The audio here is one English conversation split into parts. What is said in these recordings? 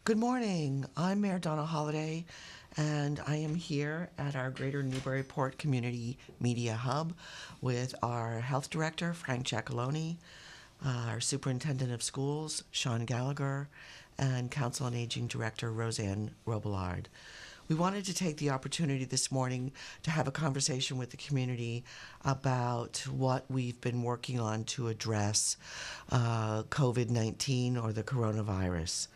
Good morning. I'm Mayor Donna Holaday, and I am here at our Greater Newburyport Community Media Hub with our Health Director, Frank Giacalone, our Superintendent of Schools, Sean Gallagher, and Council on Aging Director, Roseann Robillard. We wanted to take the opportunity this morning to have a conversation with the community about what we've been working on to address COVID-19 or the coronavirus.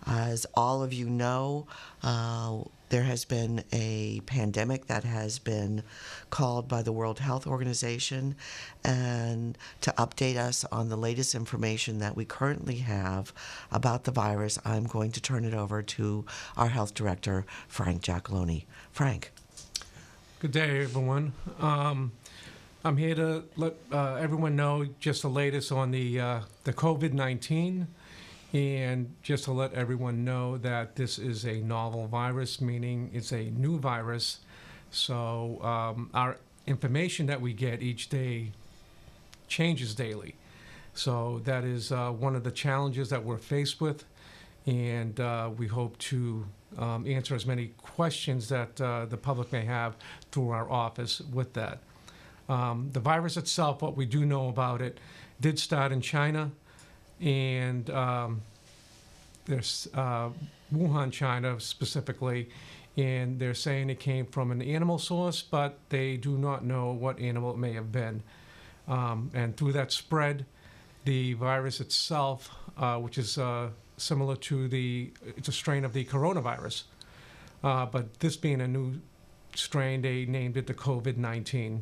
As all of you know, there has been a pandemic that has been called by the World Health Organization, and to update us on the latest information that we currently have about the virus, I'm going to turn it over to our Health Director, Frank Giacalone. Frank. Good day, everyone. I'm here to let everyone know just the latest on the COVID-19. And just to let everyone know that this is a novel virus, meaning it's a new virus. So our information that we get each day changes daily. So that is one of the challenges that we're faced with. And we hope to answer as many questions that the public may have through our office with that. The virus itself, what we do know about it, did start in China. And there's Wuhan, China specifically, and they're saying it came from an animal source, but they do not know what animal it may have been. And through that spread, the virus itself, which is similar to it's a strain of the coronavirus, but this being a new strain, they named it the COVID-19.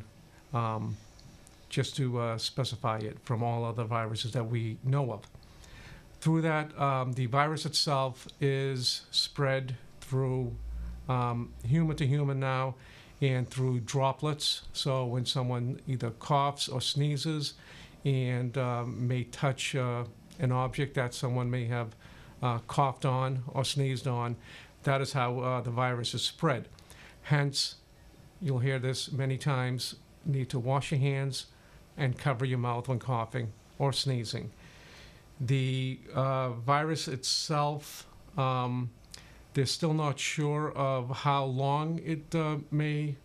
Just to specify it from all other viruses that we know of. Through that, the virus itself is spread through human to human now and through droplets. So when someone either coughs or sneezes and may touch an object that someone may have coughed on or sneezed on, that is how the virus is spread. Hence, you'll hear this many times, need to wash your hands and cover your mouth when coughing or sneezing. The virus itself, they're still not sure of how long it may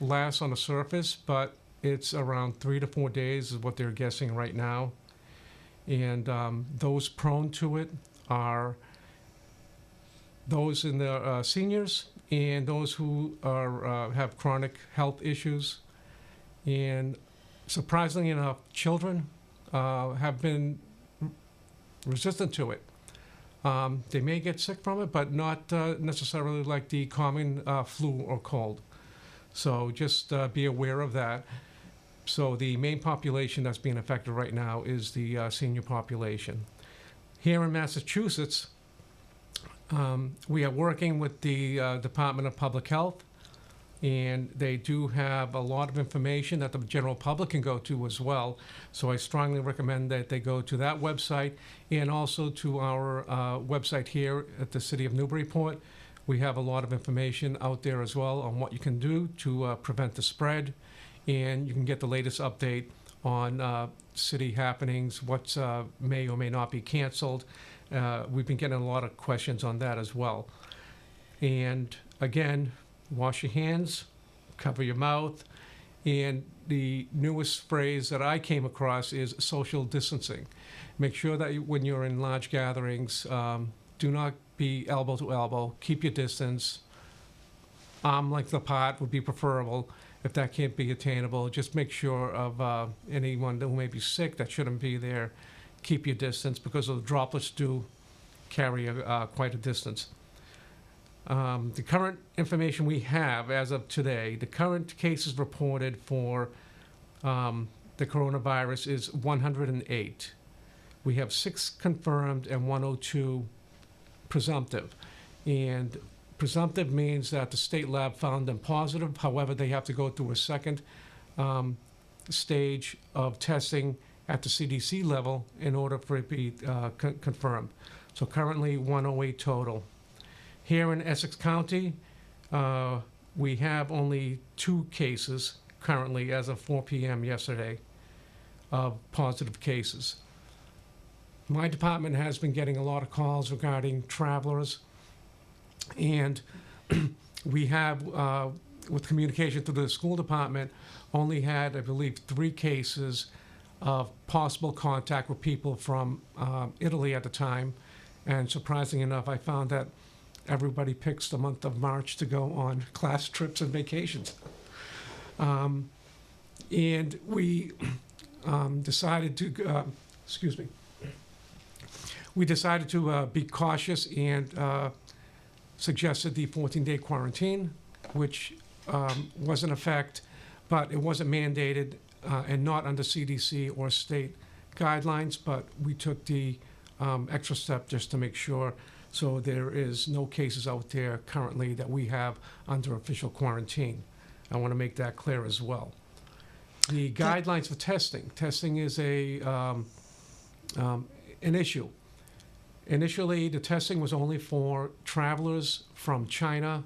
last on the surface, but it's around 3 to 4 days is what they're guessing right now. And those prone to it are those in the seniors and those who have chronic health issues. And surprisingly enough, children have been resistant to it. They may get sick from it, but not necessarily like the common flu or cold. So just be aware of that. So the main population that's being affected right now is the senior population. Here in Massachusetts, we are working with the Department of Public Health, and they do have a lot of information that the general public can go to as well. So I strongly recommend that they go to that website and also to our website here at the City of Newburyport. We have a lot of information out there as well on what you can do to prevent the spread. And you can get the latest update on city happenings, what may or may not be canceled. We've been getting a lot of questions on that as well. And again, wash your hands, cover your mouth, and the newest phrase that I came across is social distancing. Make sure that when you're in large gatherings, do not be elbow to elbow, keep your distance. Arm length apart would be preferable. If that can't be attainable, just make sure of anyone who may be sick that shouldn't be there, keep your distance, because the droplets do carry quite a distance. The current information we have as of today, the current cases reported for the coronavirus is 108. We have 6 confirmed and 102 presumptive. And presumptive means that the state lab found them positive. However, they have to go through a second stage of testing at the CDC level in order for it to be confirmed. So currently 108 total. Here in Essex County, we have only 2 cases currently as of 4 p.m. yesterday of positive cases. my department has been getting a lot of calls regarding travelers, and we have, with communication through the school department, only had, I believe, 3 cases of possible contact with people from Italy at the time. And surprisingly enough, I found that everybody picks the month of March to go on class trips and vacations. And we decided to, we decided to be cautious and suggested the 14-day quarantine, which was in effect, but it wasn't mandated and not under CDC or state guidelines, but we took the extra step just to make sure. So there is no cases out there currently that we have under official quarantine. I want to make that clear as well. The guidelines for testing is an issue. Initially, the testing was only for travelers from China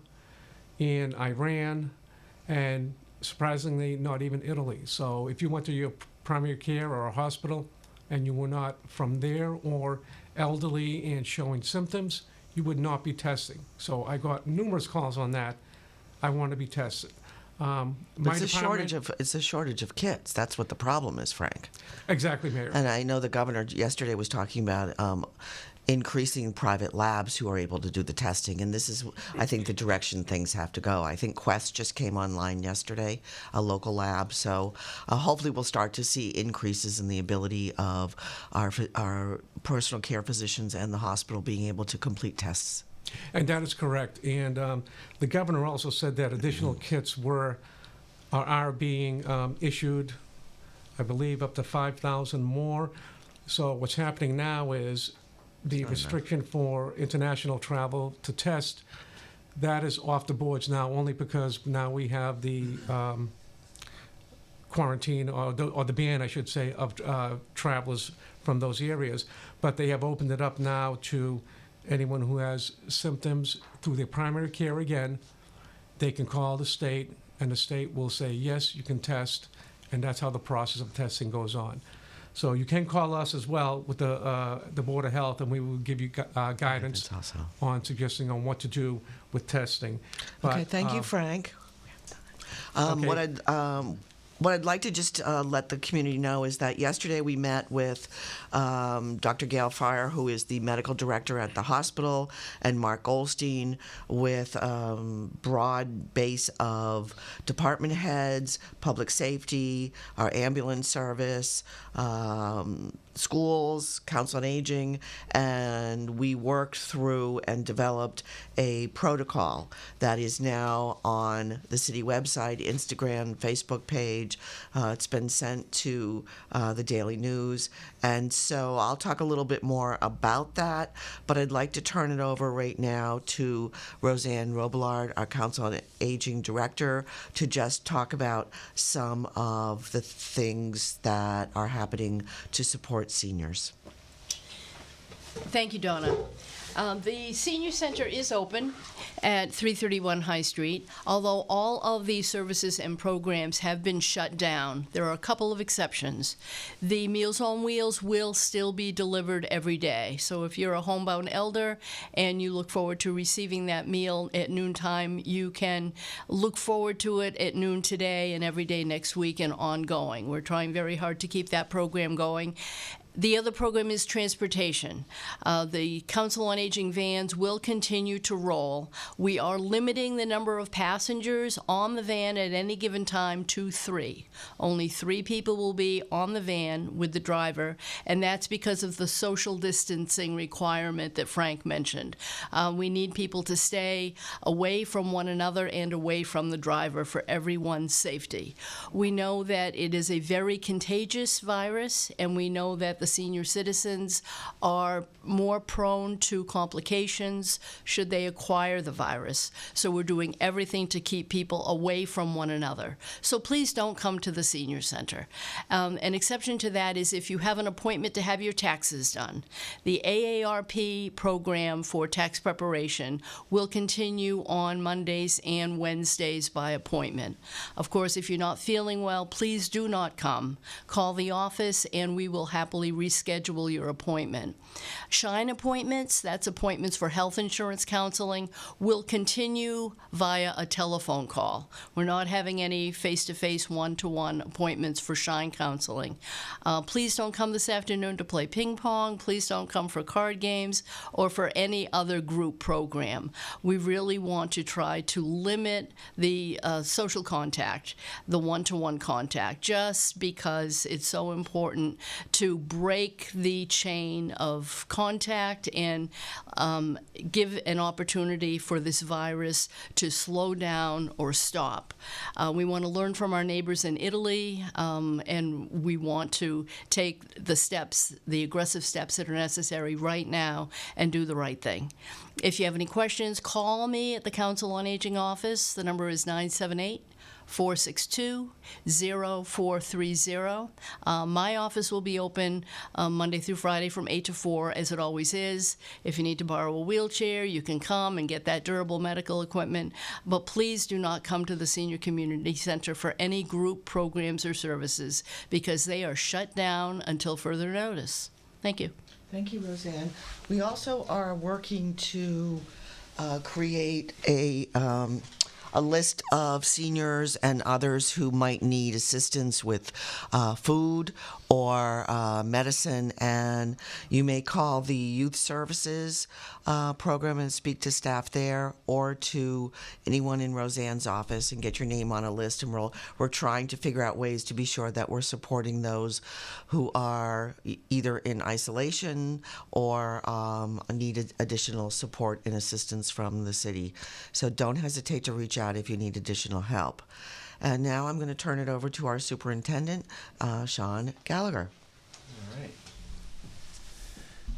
and Iran, and surprisingly, not even Italy. So if you went to your primary care or a hospital and you were not from there or elderly and showing symptoms, you would not be testing. So I got numerous calls on that. I want to be tested. It's a shortage of kits. That's what the problem is, Frank. Exactly, Mayor. And I know the governor yesterday was talking about increasing private labs who are able to do the testing. And this is, I think, the direction things have to go. I think Quest just came online yesterday, a local lab. So hopefully we'll start to see increases in the ability of our personal care physicians and the hospital being able to complete tests. And that is correct. And the governor also said that additional kits are being issued, I believe, up to 5,000 more. So what's happening now is the restriction for international travel to test, that is off the boards now, only because now we have the quarantine or the ban, I should say, of travelers from those areas. But they have opened it up now to anyone who has symptoms through their primary care again. They can call the state, and the state will say, yes, you can test, and that's how the process of testing goes on. So you can call us as well with the Board of Health, and we will give you guidance on suggesting on what to do with testing. But, okay, thank you, Frank. Okay. What I'd like to just let the community know is that yesterday we met with Dr. Gail Fryer, who is the medical director at the hospital, and Mark Goldstein with broad base of department heads, public safety, our ambulance service, schools, Council on Aging, and we worked through and developed a protocol that is now on the city website, Instagram, Facebook page. It's been sent to the Daily News, and so I'll talk a little bit more about that, but I'd like to turn it over right now to Roseann Robillard, our Council on Aging Director, to just talk about some of the things that are happening to support seniors. Thank you, Donna. The Senior Center is open at 331 High Street. Although all of these services and programs have been shut down, there are a couple of exceptions. The Meals on Wheels will still be delivered every day. So if you're a homebound elder and you look forward to receiving that meal at noontime, you can look forward to it at noon today and every day next week and ongoing. We're trying very hard to keep that program going. The other program is transportation. The Council on Aging vans will continue to roll. We are limiting the number of passengers on the van at any given time to 3. Only 3 people will be on the van with the driver, and that's because of the social distancing requirement that Frank mentioned. We need people to stay away from one another and away from the driver for everyone's safety. We know that it is a very contagious virus, and we know that the senior citizens are more prone to complications should they acquire the virus. So we're doing everything to keep people away from one another. So please don't come to the senior center. An exception to that is if you have an appointment to have your taxes done. The AARP program for tax preparation will continue on Mondays and Wednesdays by appointment. Of course, if you're not feeling well, please do not come. Call the office and we will happily reschedule your appointment. Shine appointments, that's appointments for health insurance counseling, will continue via a telephone call. We're not having any face-to-face, one-to-one appointments for Shine counseling. Please don't come this afternoon to play ping pong. Please don't come for card games or for any other group program. We really want to try to limit the social contact, the one-to-one contact, just because it's so important to break the chain of contact and give an opportunity for this virus to slow down or stop. We want to learn from our neighbors in Italy, and we want to take the steps, the aggressive steps that are necessary right now and do the right thing. If you have any questions, call me at the Council on Aging office. The number is 978-462-0430. My office will be open Monday through Friday from 8 to 4, as it always is. If you need to borrow a wheelchair, you can come and get that durable medical equipment. But please do not come to the Senior Community Center for any group programs or services, because they are shut down until further notice. Thank you. Thank you, Roseann. We also are working to create a list of seniors and others who might need assistance with food or medicine, and you may call the Youth Services program and speak to staff there, or to anyone in Roseann's office and get your name on a list. And we're trying to figure out ways to be sure that we're supporting those who are either in isolation or need additional support and assistance from the city. So don't hesitate to reach out if you need additional help. And now I'm going to turn it over to our superintendent, Sean Gallagher. All right.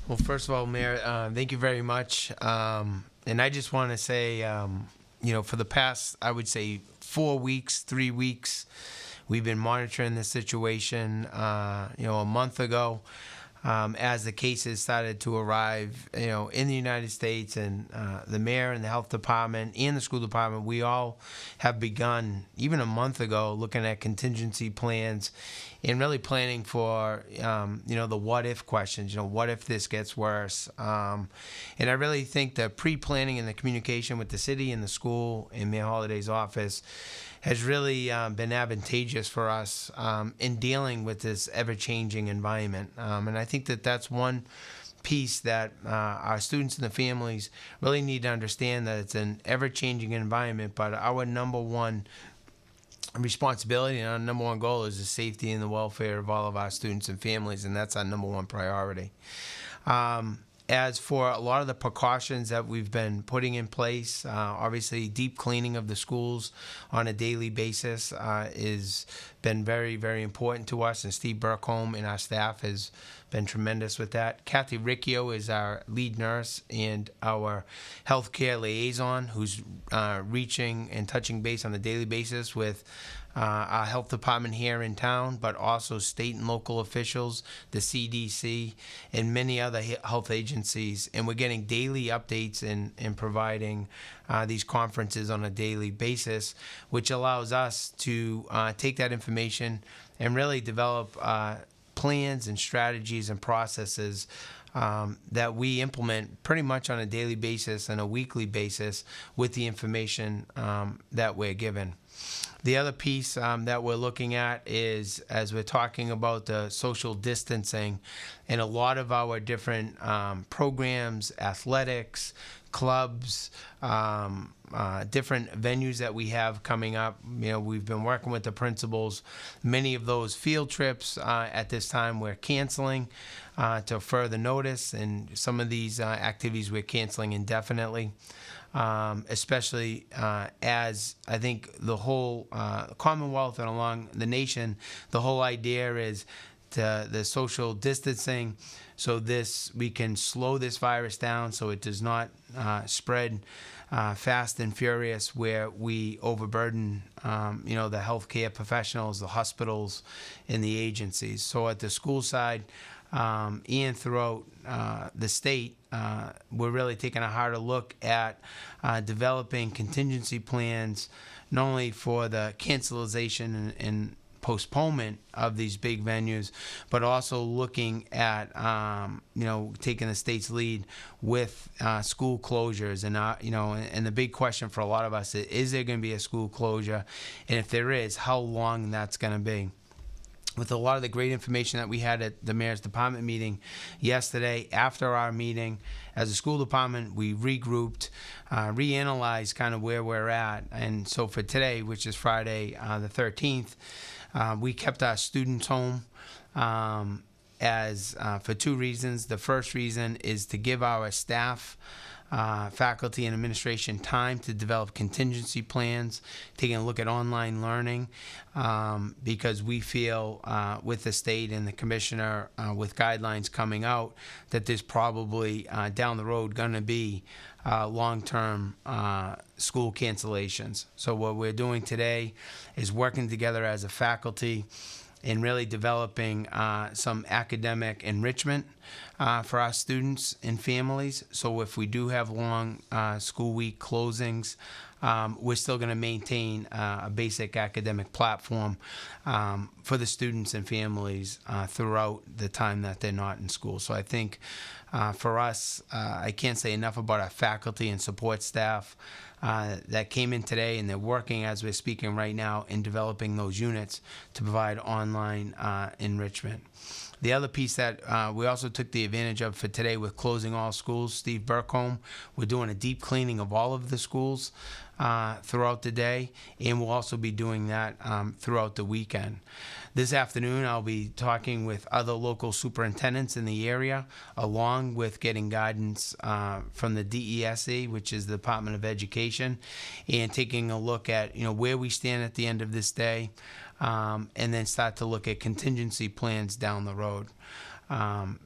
Well, first of all, Mayor, thank you very much. And I just want to say, for the past, I would say 3 weeks, we've been monitoring the situation. A month ago, as the cases started to arrive, in the United States, and the mayor and the health department and the school department, we all have begun, even a month ago, looking at contingency plans and really planning for, the what if questions. What if this gets worse? And I really think the pre-planning and the communication with the city and the school and Mayor Holiday's office has really been advantageous for us in dealing with this ever-changing environment. And I think that that's one piece that our students and the families really need to understand, that it's an ever-changing environment, but our number one responsibility and our number one goal is the safety and the welfare of all of our students and families, and that's our number one priority. As for a lot of the precautions that we've been putting in place, obviously deep cleaning of the schools on a daily basis has been very, very important to us, and Steve Burkholm and our staff has been tremendous with that. Kathy Riccio is our lead nurse and our healthcare liaison, who's reaching and touching base on a daily basis with our health department here in town, but also state and local officials, the CDC, and many other health agencies. And we're getting daily updates and providing these conferences on a daily basis, which allows us to take that information and really develop plans and strategies and processes that we implement pretty much on a daily basis and a weekly basis with the information that we're given. The other piece that we're looking at is, as we're talking about the social distancing, and a lot of our different programs, athletics, clubs, different venues that we have coming up. We've been working with the principals. Many of those field trips at this time we're canceling to further notice, and some of these activities we're canceling indefinitely. Especially as I think the whole Commonwealth and along the nation, the whole idea is the social distancing, so we can slow this virus down so it does not spread fast and furious, where we overburden the healthcare professionals, the hospitals, and the agencies. So at the school side, and throughout the state, we're really taking a harder look at developing contingency plans, not only for the cancellation and postponement of these big venues, but also looking at, taking the state's lead with school closures. And the big question for a lot of us is there going to be a school closure? And if there is, how long that's going to be? With a lot of the great information that we had at the mayor's department meeting yesterday, after our meeting as a school department, we regrouped, reanalyzed kind of where we're at. And so for today, which is Friday the 13th, we kept our students home for two reasons. The first reason is to give our staff, faculty and administration time to develop contingency plans, taking a look at online learning, because we feel with the state and the commissioner with guidelines coming out that there's probably down the road going to be long-term school cancellations. So what we're doing today is working together as a faculty and really developing some academic enrichment for our students and families. So if we do have long school week closings, we're still going to maintain a basic academic platform for the students and families throughout the time that they're not in school. So I think for us, I can't say enough about our faculty and support staff that came in today, and they're working as we're speaking right now in developing those units to provide online enrichment. The other piece that we also took the advantage of for today with closing all schools, Steve Burkholm, we're doing a deep cleaning of all of the schools throughout the day, and we'll also be doing that throughout the weekend. This afternoon, I'll be talking with other local superintendents in the area, along with getting guidance from the DESE, which is the Department of Education, and taking a look at where we stand at the end of this day, and then start to look at contingency plans down the road.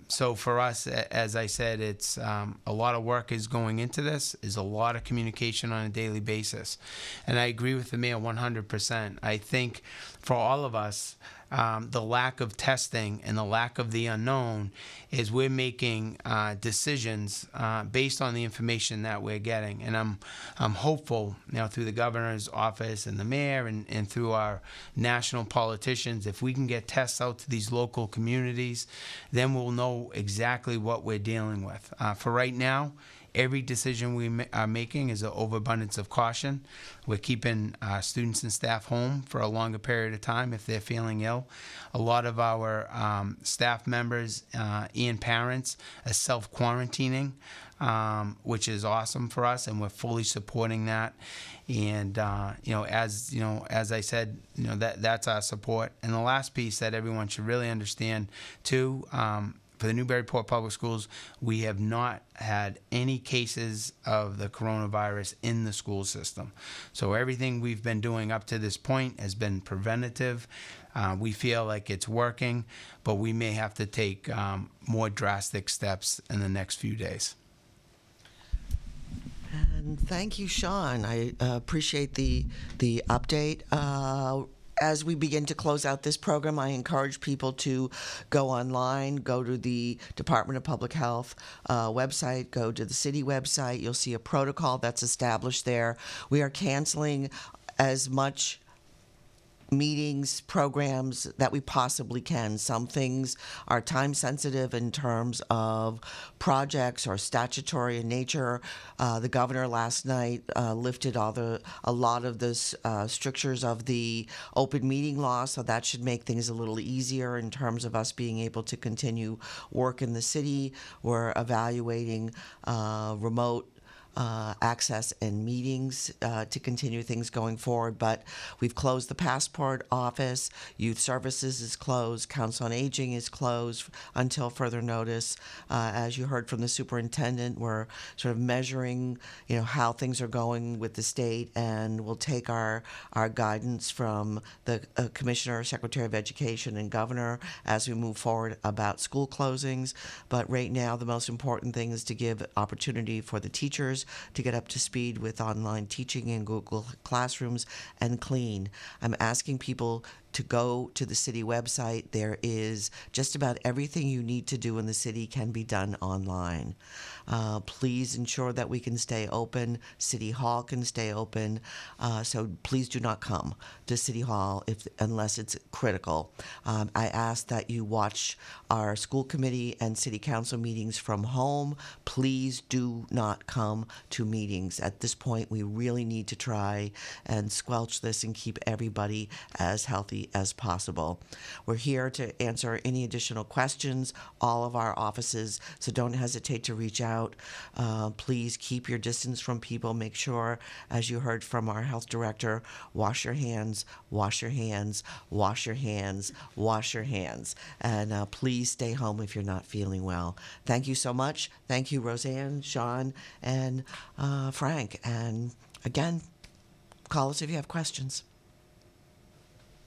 So for us, as I said, it's a lot of work is going into this. Is a lot of communication on a daily basis. And I agree with the mayor 100%. I think for all of us, the lack of testing and the lack of the unknown is we're making decisions based on the information that we're getting. And I'm hopeful through the governor's office and the mayor and through our national politicians, if we can get tests out to these local communities, then we'll know exactly what we're dealing with. For right now, every decision we are making is an overabundance of caution. We're keeping students and staff home for a longer period of time if they're feeling ill. A lot of our staff members and parents are self-quarantining, which is awesome for us, and we're fully supporting that. And as I said, that's our support. And the last piece that everyone should really understand too. For the Newburyport Public Schools, we have not had any cases of the coronavirus in the school system. So everything we've been doing up to this point has been preventative. We feel like it's working, but we may have to take more drastic steps in the next few days. And thank you, Sean. I appreciate the update. As we begin to close out this program, I encourage people to go online, go to the Department of Public Health website, go to the city website. You'll see a protocol that's established there. We are canceling as much meetings, programs that we possibly can. Some things are time sensitive in terms of projects or statutory in nature. The governor last night lifted a lot of the strictures of the open meeting law, so that should make things a little easier in terms of us being able to continue work in the city. We're evaluating remote access and meetings to continue things going forward. But we've closed the passport office, youth services is closed, council on aging is closed until further notice. As you heard from the superintendent, we're sort of measuring how things are going with the state, and we'll take our guidance from the commissioner, secretary of education, and governor as we move forward about school closings. But right now the most important thing is to give opportunity for the teachers to get up to speed with online teaching in Google Classrooms and clean. I'm asking people, to go to the city website. There is just about everything you need to do in the city can be done online. Please ensure that we can stay open. City Hall can stay open. So please do not come to City Hall unless it's critical. I ask that you watch our school committee and city council meetings from home. Please do not come to meetings. At this point, we really need to try and squelch this and keep everybody as healthy as possible. We're here to answer any additional questions, all of our offices, so don't hesitate to reach out. Please keep your distance from people. Make sure, as you heard from our health director, wash your hands, wash your hands, wash your hands, wash your hands. And please stay home if you're not feeling well. Thank you so much. Thank you, Roseann, Sean, and Frank. And again, call us if you have questions.